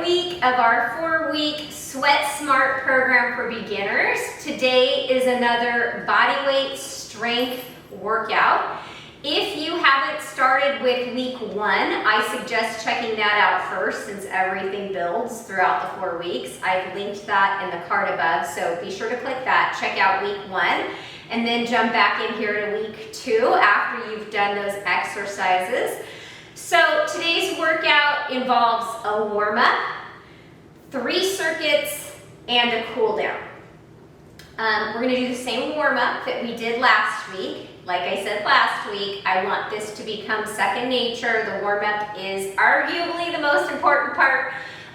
second week of our 4-week Sweat Smart program for beginners. Today is another bodyweight strength workout. If you haven't started with week 1, I suggest checking that out first since everything builds throughout the 4 weeks. I've linked that in the card above, so be sure to click that, check out week 1, and then jump back in here to week 2 after you've done those exercises. So today's workout involves a warm-up, 3 circuits, and a cool down. We're gonna do the same warm-up that we did last week. Like I said last week, I want this to become second nature. The warm-up is arguably the most important part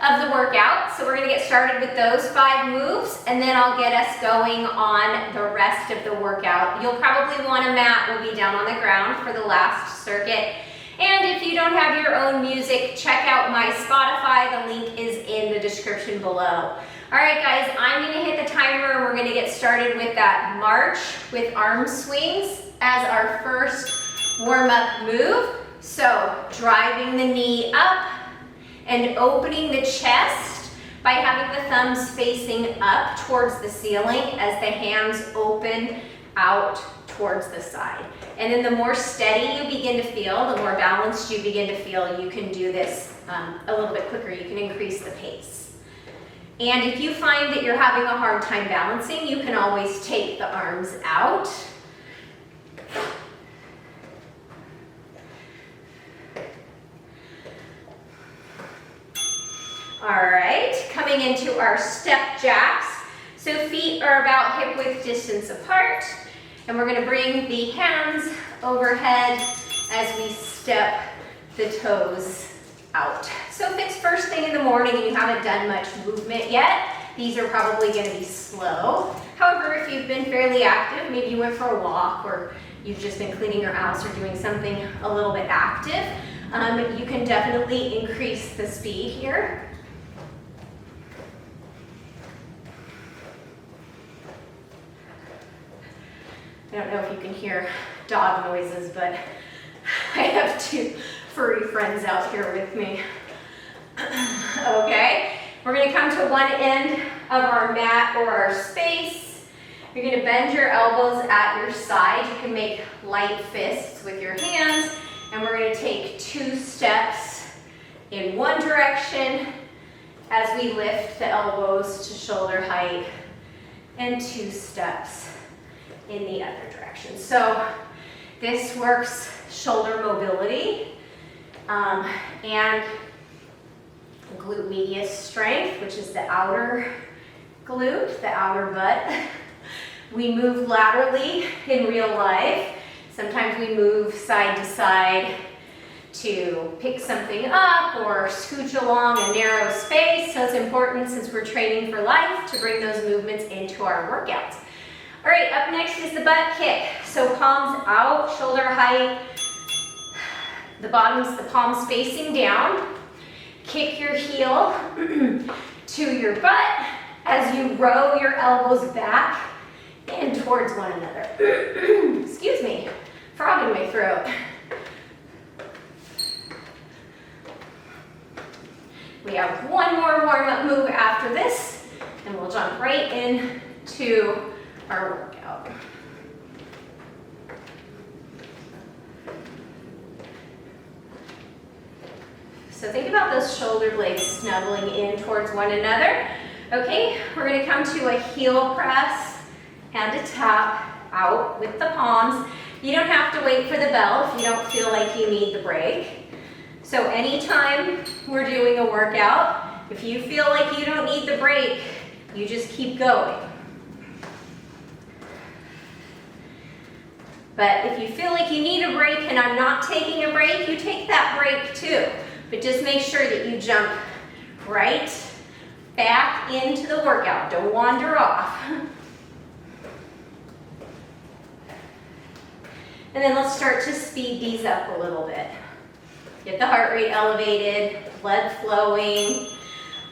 of the workout. So we're gonna get started with those 5 moves, and then I'll get us going on the rest of the workout. You'll probably want a mat. We'll be down on the ground for the last circuit. And if you don't have your own music, check out my Spotify. The link is in the description below. All right, guys, I'm gonna hit the timer and we're gonna get started with that march with arm swings as our first warm-up move. So driving the knee up and opening the chest by having the thumbs facing up towards the ceiling as the hands open out towards the side. And then the more steady you begin to feel, the more balanced you begin to feel, you can do this a little bit quicker. You can increase the pace. And if you find that you're having a hard time balancing, you can always take the arms out. All right, coming into our step jacks. So feet are about hip width distance apart. And we're gonna bring the hands overhead as we step the toes out. So if it's first thing in the morning and you haven't done much movement yet, these are probably gonna be slow. However, if you've been fairly active, maybe you went for a walk or you've just been cleaning your house or doing something a little bit active, you can definitely increase the speed here. I don't know if you can hear dog noises, but I have 2 furry friends out here with me. Okay, we're gonna come to one end of our mat or our space. You're gonna bend your elbows at your side. You can make light fists with your hands, and we're gonna take 2 steps in one direction as we lift the elbows to shoulder height, and 2 steps in the other direction. So this works shoulder mobility and glute medius strength, which is the outer glute, the outer butt. We move laterally in real life. Sometimes we move side to side to pick something up or scooch along a narrow space. So it's important, since we're training for life, to bring those movements into our workouts. All right, up next is the butt kick. So palms out, shoulder height, the palms facing down. Kick your heel to your butt as you row your elbows back and towards one another. Excuse me, frog in my throat. We have one more warm-up move after this, and we'll jump right into our workout. So think about those shoulder blades snuggling in towards one another. Okay, we're gonna come to a heel press and a tap out with the palms. You don't have to wait for the bell if you don't feel like you need the break. So anytime we're doing a workout, if you feel like you don't need the break, you just keep going. But if you feel like you need a break and I'm not taking a break, you take that break too. But just make sure that you jump right back into the workout. Don't wander off. And then let's start to speed these up a little bit. Get the heart rate elevated, blood flowing.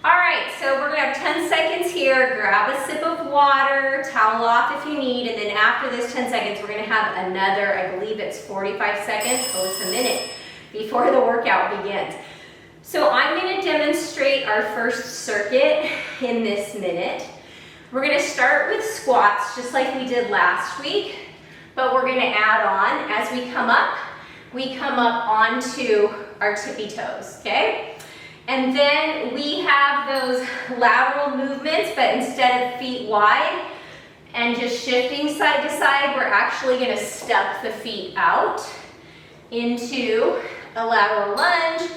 All right, so we're gonna have 10 seconds here. Grab a sip of water, towel off if you need, and then after this 10 seconds, we're gonna have another, I believe it's 45 seconds, oh, it's a minute before the workout begins. So I'm going to demonstrate our first circuit in this minute. We're going to start with squats just like we did last week, but we're going to add on as we come up onto our tippy toes, okay? And then we have those lateral movements, but instead of feet wide and just shifting side to side, we're actually going to step the feet out into a lateral lunge.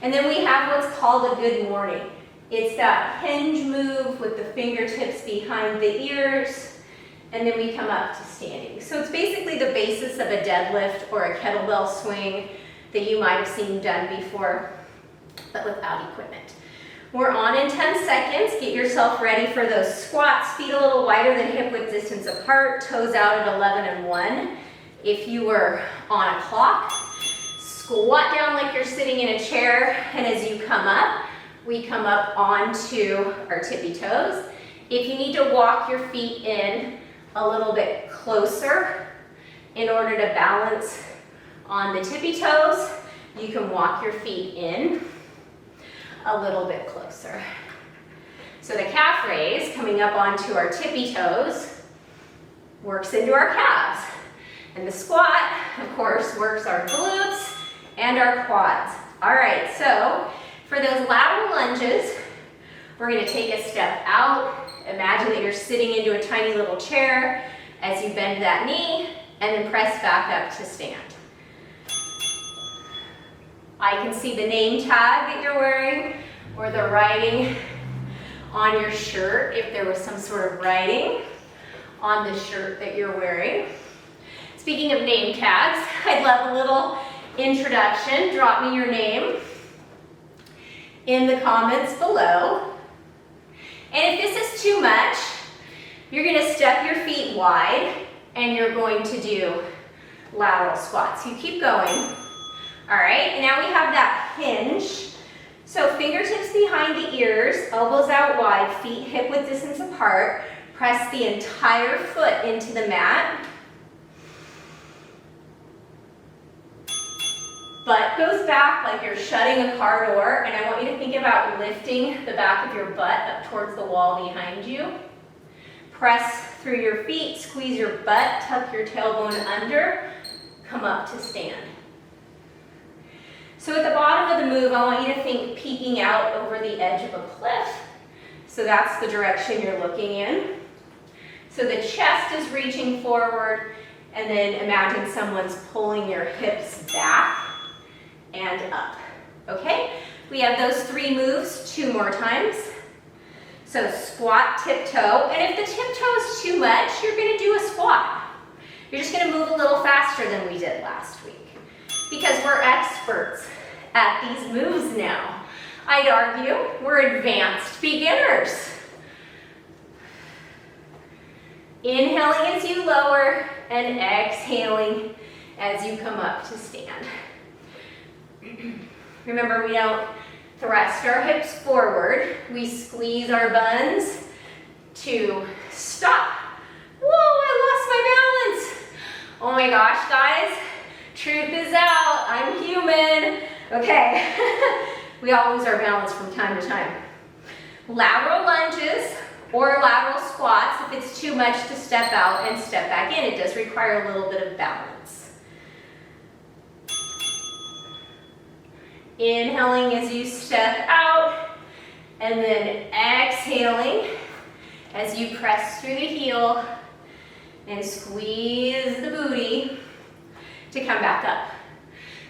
And then we have what's called a good morning. It's that hinge move with the fingertips behind the ears, and then we come up to standing. So it's basically the basis of a deadlift or a kettlebell swing that you might have seen done before, but without equipment. We're on in 10 seconds. Get yourself ready for those squats. Feet a little wider than hip width distance apart, toes out at 11 and 1. If you were on a clock, squat down like you're sitting in a chair, and as you come up, we come up onto our tippy toes. If you need to walk your feet in a little bit closer in order to balance on the tippy toes, you can walk your feet in a little bit closer. So the calf raise, coming up onto our tippy toes, works into our calves. And the squat, of course, works our glutes and our quads. All right, so for those lateral lunges, we're going to take a step out. Imagine that you're sitting into a tiny little chair as you bend that knee and then press back up to stand. I can see the name tag that you're wearing or the writing on your shirt if there was some sort of writing on the shirt that you're wearing. Speaking of name tags, I'd love a little introduction. Drop me your name in the comments below. And if this is too much, you're going to step your feet wide and you're going to do lateral squats. You keep going. All right, and now we have that hinge. So fingertips behind the ears, elbows out wide, feet hip width distance apart. Press the entire foot into the mat. Butt goes back like you're shutting a car door, and I want you to think about lifting the back of your butt up towards the wall behind you. Press through your feet, squeeze your butt, tuck your tailbone under, come up to stand. So at the bottom of the move, I want you to think peeking out over the edge of a cliff. So that's the direction you're looking in. So the chest is reaching forward, and then imagine someone's pulling your hips back and up, okay? We have those 3 moves 2 more times. So squat, tiptoe, and if the tiptoe is too much, you're gonna do a squat. You're just gonna move a little faster than we did last week because we're experts at these moves now. I'd argue we're advanced beginners. Inhaling as you lower and exhaling as you come up to stand. Remember, we don't thrust our hips forward. We squeeze our buns to stop. Whoa, I lost my balance. Oh my gosh, guys, truth is out. I'm human. Okay, we all lose our balance from time to time. Lateral lunges or lateral squats, if it's too much to step out and step back in, it does require a little bit of balance. Inhaling as you step out, and then exhaling as you press through the heel and squeeze the booty to come back up.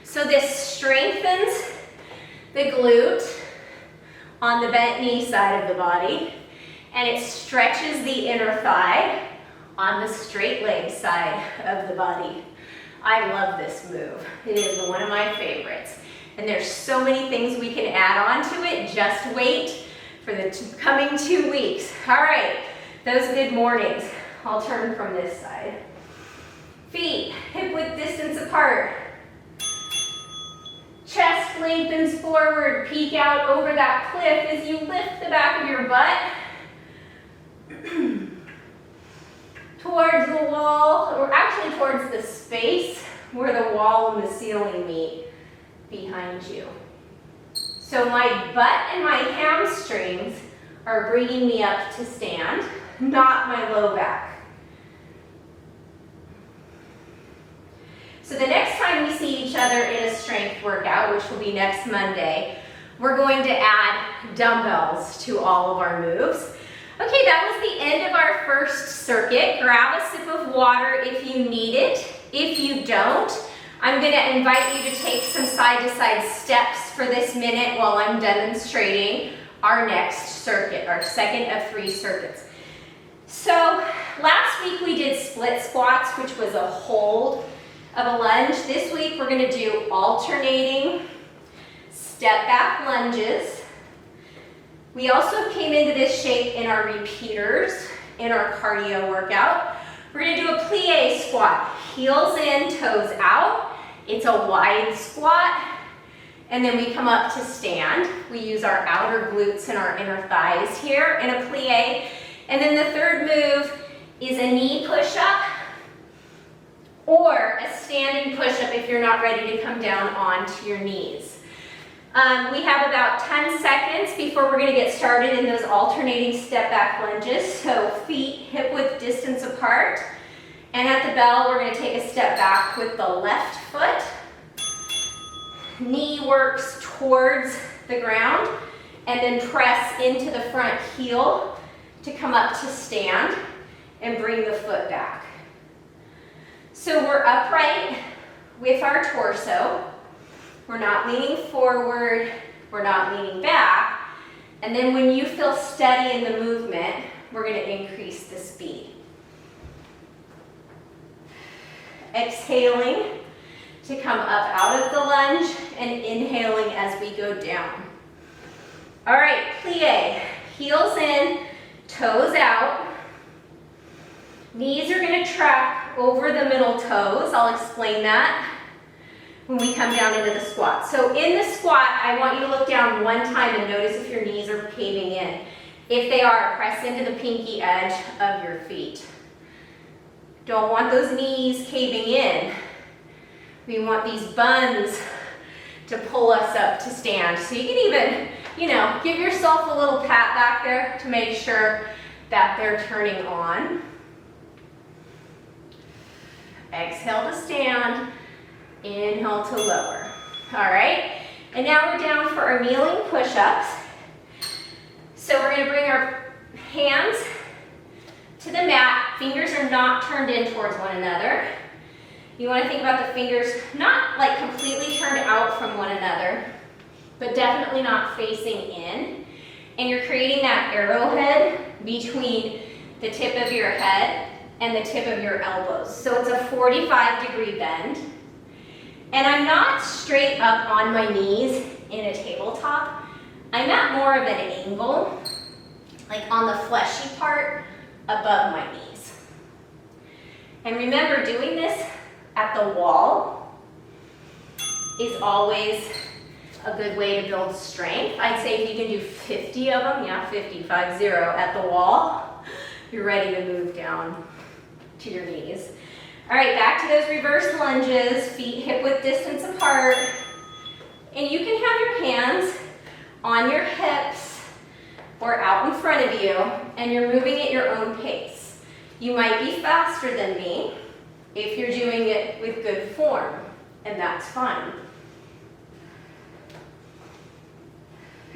So this strengthens the glute on the bent knee side of the body, and it stretches the inner thigh on the straight leg side of the body. I love this move. It is one of my favorites. And there's so many things we can add on to it. Just wait for the coming 2 weeks. All right, those good mornings. I'll turn from this side. Feet hip width distance apart. Chest lengthens forward. Peek out over that cliff as you lift the back of your butt towards the wall, or actually towards the space where the wall and the ceiling meet behind you. So my butt and my hamstrings are bringing me up to stand, not my low back. So the next time we see each other in a strength workout, which will be next Monday, we're going to add dumbbells to all of our moves. Okay, that was the end of our first circuit. Grab a sip of water if you need it. If you don't, I'm going to invite you to take some side-to-side steps for this minute while I'm demonstrating our next circuit, our second of 3 circuits. So last week we did split squats, which was a hold of a lunge. This week we're going to do alternating step back lunges. We also came into this shape in our repeaters in our cardio workout. We're going to do a plie squat, heels in, toes out. It's a wide squat, and then we come up to stand. We use our outer glutes and our inner thighs here in a plie. And then the third move is a knee push-up or a standing push-up if you're not ready to come down onto your knees. We have about 10 seconds before we're going to get started in those alternating step back lunges. So feet hip width distance apart. And at the bell, we're going to take a step back with the left foot. Knee works towards the ground. And then press into the front heel to come up to stand and bring the foot back. So we're upright with our torso. We're not leaning forward, we're not leaning back. And then when you feel steady in the movement, we're going to increase the speed. Exhaling to come up out of the lunge and inhaling as we go down. All right, plie, heels in, toes out. Knees are going to track over the middle toes. I'll explain that when we come down into the squat. So in the squat, I want you to look down one time and notice if your knees are caving in. If they are, press into the pinky edge of your feet. Don't want those knees caving in. We want these buns to pull us up to stand. So you can even, give yourself a little pat back there to make sure that they're turning on. Exhale to stand. Inhale to lower. All right, and now we're down for our kneeling push-ups. So we're going to bring our hands to the mat. Fingers are not turned in towards one another. You want to think about the fingers not like completely turned out from one another, but definitely not facing in. And you're creating that arrowhead between the tip of your head and the tip of your elbows. So it's a 45-degree bend. And I'm not straight up on my knees in a tabletop. I'm at more of an angle, like on the fleshy part above my knees. And remember, doing this at the wall is always a good way to build strength. I'd say if you can do 50 of them, 50 at the wall, you're ready to move down to your knees. All right, back to those reverse lunges, feet hip width distance apart. And you can have your hands on your hips or out in front of you, and you're moving at your own pace. You might be faster than me if you're doing it with good form, and that's fine.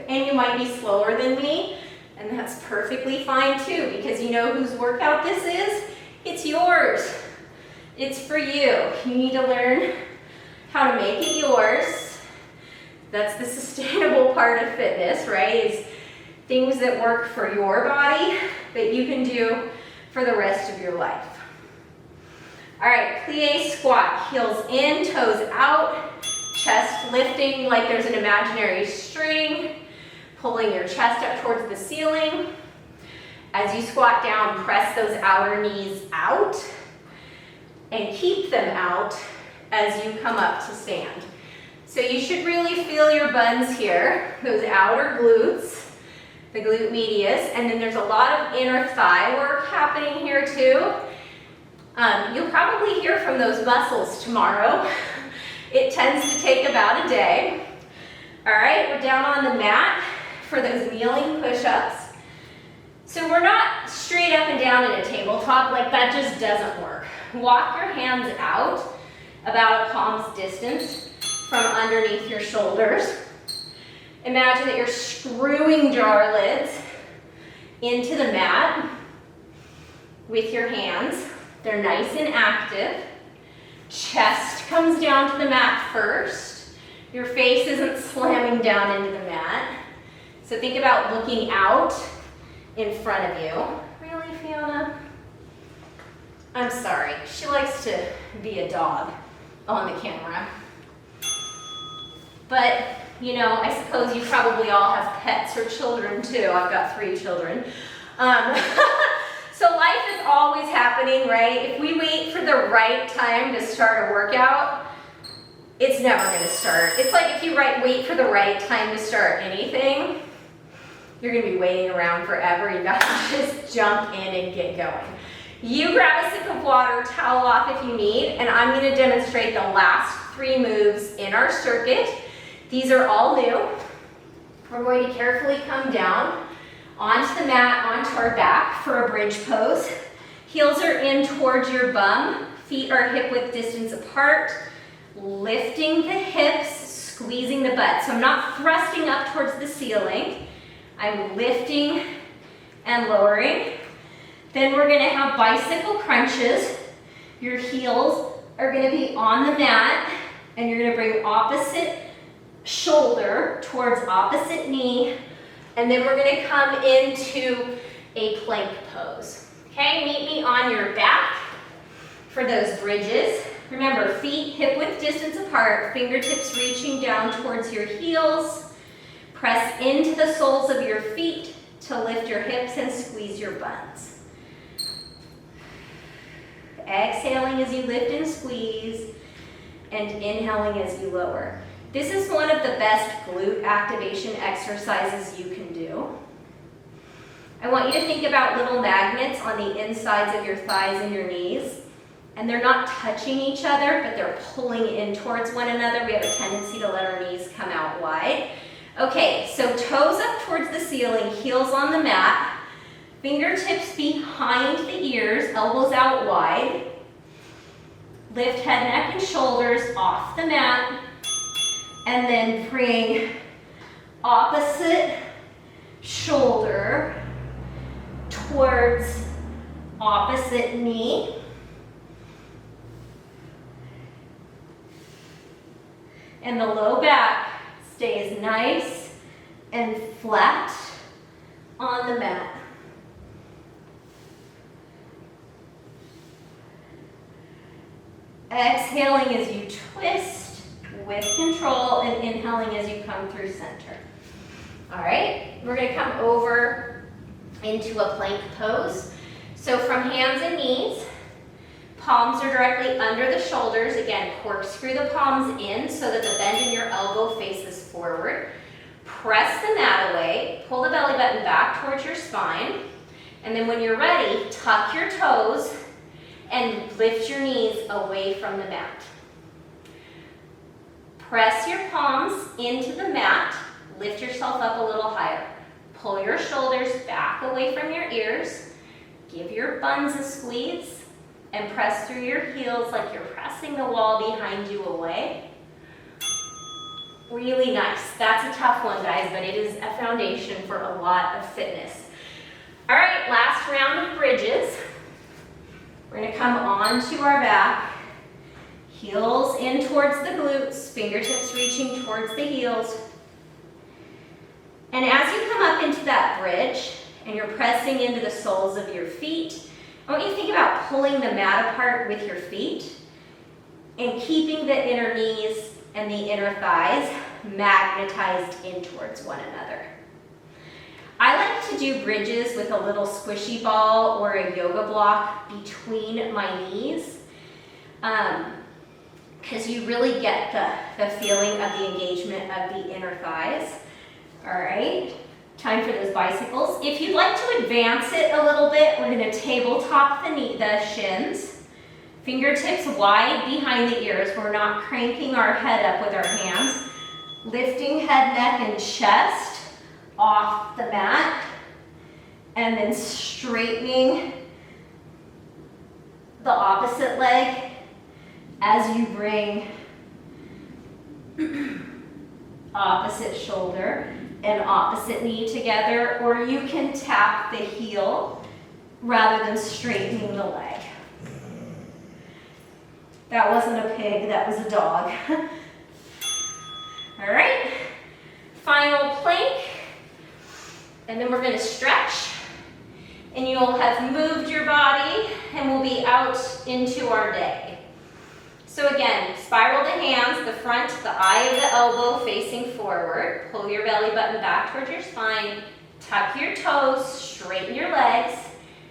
And you might be slower than me, and that's perfectly fine too, because you know whose workout this is? It's yours. It's for you. You need to learn how to make it yours. That's the sustainable part of fitness, right? Is things that work for your body that you can do for the rest of your life. All right, plie squat, heels in, toes out, chest lifting like there's an imaginary string, pulling your chest up towards the ceiling. As you squat down, press those outer knees out and keep them out as you come up to stand. So you should really feel your buns here, those outer glutes, the glute medius, and then there's a lot of inner thigh work happening here too. You'll probably hear from those muscles tomorrow. It tends to take about a day. All right, we're down on the mat for those kneeling push-ups. So we're not straight up and down in a tabletop, like that just doesn't work. Walk your hands out about a palm's distance from underneath your shoulders. Imagine that you're screwing jar lids into the mat with your hands. They're nice and active. Chest comes down to the mat first. Your face isn't slamming down into the mat. So think about looking out in front of you. Really, Fiona? I'm sorry. She likes to be a dog on the camera. But, you know, I suppose you probably all have pets or children too. I've got 3 children. So life is always happening, right? If we wait for the right time to start a workout, it's never going to start. It's like if you wait for the right time to start anything, you're going to be waiting around forever. You got to just jump in and get going. You grab a sip of water, towel off if you need, and I'm going to demonstrate the last 3 moves in our circuit. These are all new. We're going to carefully come down onto the mat, onto our back for a bridge pose. Heels are in towards your bum. Feet are hip-width distance apart. Lifting the hips, squeezing the butt. So I'm not thrusting up towards the ceiling. I'm lifting and lowering. Then we're going to have bicycle crunches. Your heels are going to be on the mat, and you're going to bring opposite shoulder towards opposite knee, and then we're going to come into a plank pose. Okay, meet me on your back for those bridges. Remember, feet hip-width distance apart, fingertips reaching down towards your heels. Press into the soles of your feet to lift your hips and squeeze your buns. Exhaling as you lift and squeeze, and inhaling as you lower. This is one of the best glute activation exercises you can do. I want you to think about little magnets on the insides of your thighs and your knees, and they're not touching each other, but they're pulling in towards one another. We have a tendency to let our knees come out wide. Okay, so toes up towards the ceiling, heels on the mat, fingertips behind the ears, elbows out wide. Lift head, neck, and shoulders off the mat. And then bring opposite shoulder towards opposite knee. And the low back stays nice and flat on the mat. Exhaling as you twist with control, and inhaling as you come through center. All right, we're going to come over into a plank pose. So from hands and knees, palms are directly under the shoulders. Again, corkscrew the palms in so that the bend in your elbow faces forward. Press the mat away, pull the belly button back towards your spine, and then when you're ready, tuck your toes and lift your knees away from the mat. Press your palms into the mat, lift yourself up a little higher. Pull your shoulders back away from your ears, give your buns a squeeze, and press through your heels like you're pressing the wall behind you away. Really nice. That's a tough one, guys, but it is a foundation for a lot of fitness. All right, last round of bridges. We're going to come onto our back. Heels in towards the glutes, fingertips reaching towards the heels. And as you come up into that bridge and you're pressing into the soles of your feet, I want you to think about pulling the mat apart with your feet and keeping the inner knees and the inner thighs magnetized in towards one another. I like to do bridges with a little squishy ball or a yoga block between my knees. Because you really get the feeling of the engagement of the inner thighs. All right, time for those bicycles. If you'd like to advance it a little bit, we're going to tabletop the shins. Fingertips wide behind the ears. We're not cranking our head up with our hands. Lifting head, neck, and chest off the mat, and then straightening the opposite leg as you bring opposite shoulder and opposite knee together, or you can tap the heel rather than straightening the leg. That wasn't a pig, that was a dog. All right, final plank, and then we're going to stretch, and you'll have moved your body, and we'll be out into our day. So again, spiral the hands, the front, the eye of the elbow facing forward. Pull your belly button back towards your spine. Tuck your toes, straighten your legs.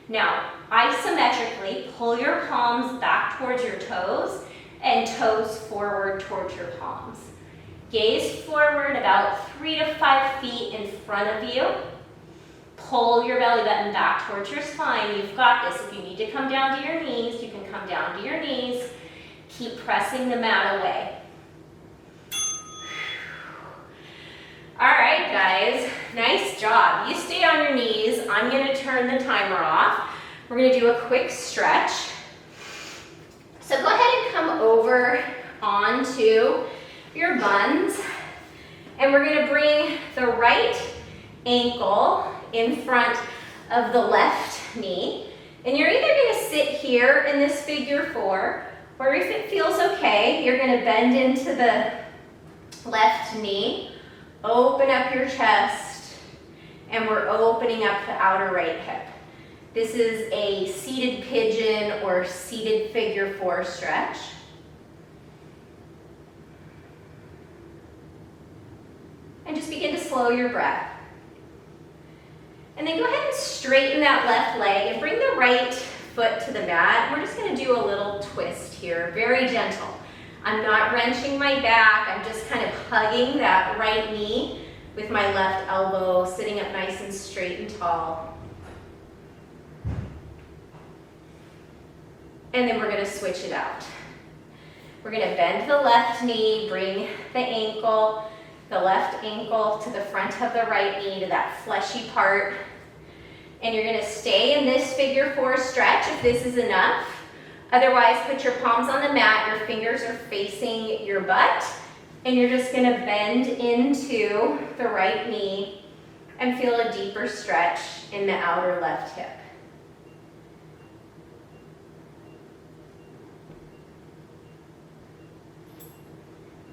Now, isometrically, pull your palms back towards your toes and toes forward towards your palms. Gaze forward about 3 to 5 feet in front of you. Pull your belly button back towards your spine. You've got this. If you need to come down to your knees, you can come down to your knees. Keep pressing the mat away. All right, guys, nice job. You stay on your knees. I'm going to turn the timer off. We're going to do a quick stretch. So go ahead and come over onto your buns, and we're going to bring the right ankle in front of the left knee, and you're either going to sit here in this figure 4, or if it feels okay, you're going to bend into the left knee, open up your chest, and we're opening up the outer right hip. This is a seated pigeon or seated figure 4 stretch. And just begin to slow your breath. And then go ahead and straighten that left leg and bring the right foot to the mat. We're just going to do a little twist here, very gentle. I'm not wrenching my back, I'm just kind of hugging that right knee with my left elbow, sitting up nice and straight and tall. And then we're going to switch it out. We're going to bend the left knee, bring the left ankle to the front of the right knee, to that fleshy part. And you're going to stay in this figure 4 stretch if this is enough. Otherwise, put your palms on the mat, your fingers are facing your butt, and you're just going to bend into the right knee and feel a deeper stretch in the outer left hip.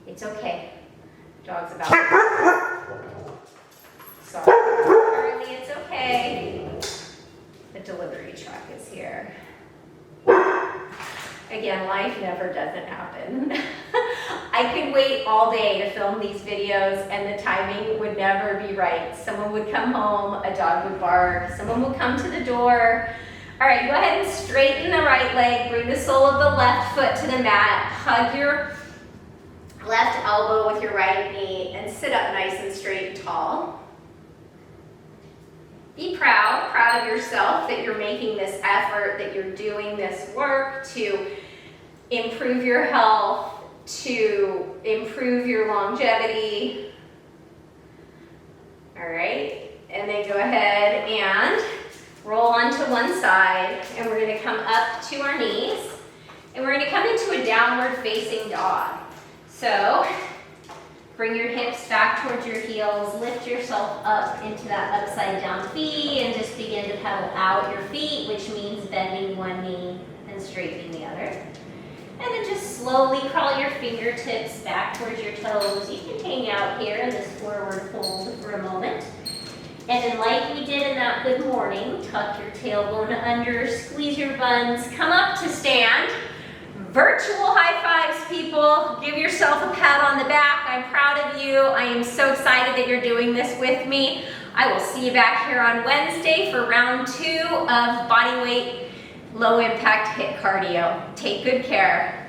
It's okay. Dog's about sorry, Charlie, it's okay. The delivery truck is here. Again, life never doesn't happen. I could wait all day to film these videos and the timing would never be right. Someone would come home, a dog would bark, someone would come to the door. All right, go ahead and straighten the right leg, bring the sole of the left foot to the mat, hug your left elbow with your right knee, and sit up nice and straight and tall. Be proud of yourself that you're making this effort, that you're doing this work to improve your health, to improve your longevity. All right, and then go ahead and roll onto one side, and we're going to come up to our knees, and we're going to come into a downward facing dog. So, bring your hips back towards your heels, lift yourself up into that upside down V, and just begin to pedal out your feet, which means bending one knee and straightening the other. And then just slowly crawl your fingertips back towards your toes. You can hang out here in this forward fold for a moment. And then like we did in that good morning, tuck your tailbone under, squeeze your buns, come up to stand. Virtual high fives, people. Give yourself a pat on the back. I'm proud of you. I am so excited that you're doing this with me. I will see you back here on Wednesday for round 2 of Bodyweight Low Impact HIIT Cardio. Take good care.